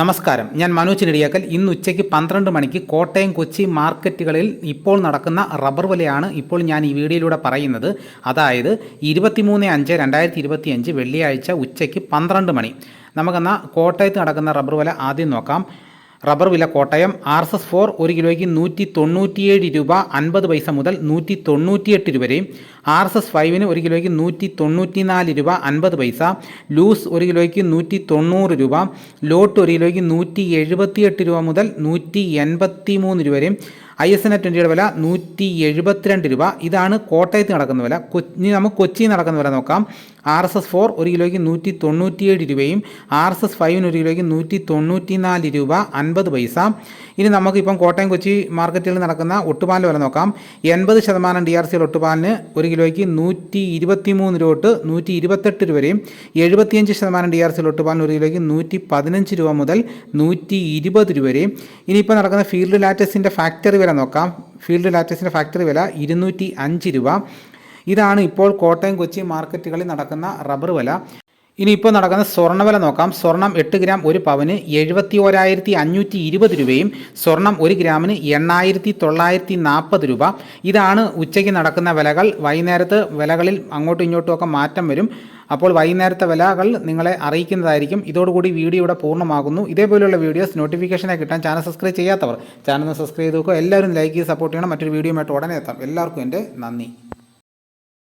നമസ്കാരം, ഞാൻ മനോജ് നെടിയാക്കൽ. ഇന്ന് ഉച്ചയ്ക്ക് 12 മണിക്ക് കോട്ടയം കൊച്ചി മാർക്കറ്റുകളിൽ ഇപ്പോൾ നടക്കുന്ന റബ്ബർ വിലയാണ് ഇപ്പോൾ ഞാൻ ഈ വീഡിയോയിലൂടെ പറയുന്നത്. അതായത് 23/5/2025 വെള്ളിയാഴ്ച ഉച്ചയ്ക്ക് 12 മണി. നമുക്കെന്നാൽ കോട്ടയത്ത് നടക്കുന്ന റബ്ബർ വില ആദ്യം നോക്കാം. റബ്ബർ വില കോട്ടയം RSS-4 1 കിലോയ്ക്ക് 197 രൂപ 50 പൈസ മുതൽ 198 രൂപയും, RSS-5 1 കിലോയ്ക്ക് 194 രൂപ 50 പൈസ, ലൂസ് 1 കിലോയ്ക്ക് 190 രൂപ, ലോട്ട് 1 കിലോയ്ക്ക് 178 രൂപ മുതൽ 183 രൂപ വരെയും, ISNA 20യുടെ വില 172 രൂപ. ഇതാണ് കോട്ടയത്ത് നടക്കുന്ന വില. ഇനി നമുക്ക് കൊച്ചിയിൽ നടക്കുന്ന വില നോക്കാം. RSS-4 1 കിലോയ്ക്ക് 197 രൂപയും RSS-5 1 കിലോയ്ക്ക് 194 രൂപ 50 പൈസ. ഇനി നമുക്കിപ്പം കോട്ടയം കൊച്ചി മാർക്കറ്റിൽ നടക്കുന്ന ഒട്ടുപാലിൻ്റെ വില നോക്കാം. 80% DRCL ഒട്ടുപാലിന് 1 കിലോയ്ക്ക് 123 രൂപ തൊട്ട് 128 രൂപ വരെയും, 75% DRCL ഒട്ടുപാലിന് 1 കിലോയ്ക്ക് 115 രൂപ മുതൽ 120 രൂപ വരെയും. ഇനിയിപ്പോൾ നടക്കുന്ന ഫീൽഡ് ലാറ്റക്സിൻ്റെ ഫാക്ടറി വില നോക്കാം. ഫീൽഡ് ലാറ്റക്സിൻ്റെ ഫാക്ടറി വില 205 രൂപ. ഇതാണ് ഇപ്പോൾ കോട്ടയം കൊച്ചി മാർക്കറ്റുകളിൽ നടക്കുന്ന റബ്ബർ വില. ഇനിയിപ്പോൾ നടക്കുന്ന സ്വർണ്ണവില നോക്കാം. സ്വർണം 8 ഗ്രാം 1 പവന് 71,520 രൂപയും, സ്വർണം 1 ഗ്രാമിന് 8,940 രൂപ. ഇതാണ് ഉച്ചയ്ക്ക് നടക്കുന്ന വിലകൾ. വൈകുന്നേരത്ത് വിലകളിൽ അങ്ങോട്ടും ഇങ്ങോട്ടും ഒക്കെ മാറ്റം വരും. അപ്പോൾ വൈകുന്നേരത്തെ വിലകൾ നിങ്ങളെ അറിയിക്കുന്നതായിരിക്കും. ഇതോടുകൂടി വീഡിയോ ഇവിടെ പൂർണ്ണമാകുന്നു. ഇതേപോലെയുള്ള വീഡിയോസ് നോട്ടിഫിക്കേഷനായി കിട്ടാൻ ചാനൽ സബ്സ്ക്രൈബ് ചെയ്യാത്തവർ ചാനൽ സബ്സ്ക്രൈബ് ചെയ്ത് നോക്കുക. എല്ലാവരും ലൈക്ക് ചെയ്ത് സപ്പോർട്ട് ചെയ്യണം. മറ്റൊരു വീഡിയോയുമായിട്ട് ഉടനെ എത്താം. എല്ലാവർക്കും എൻ്റെ നന്ദി.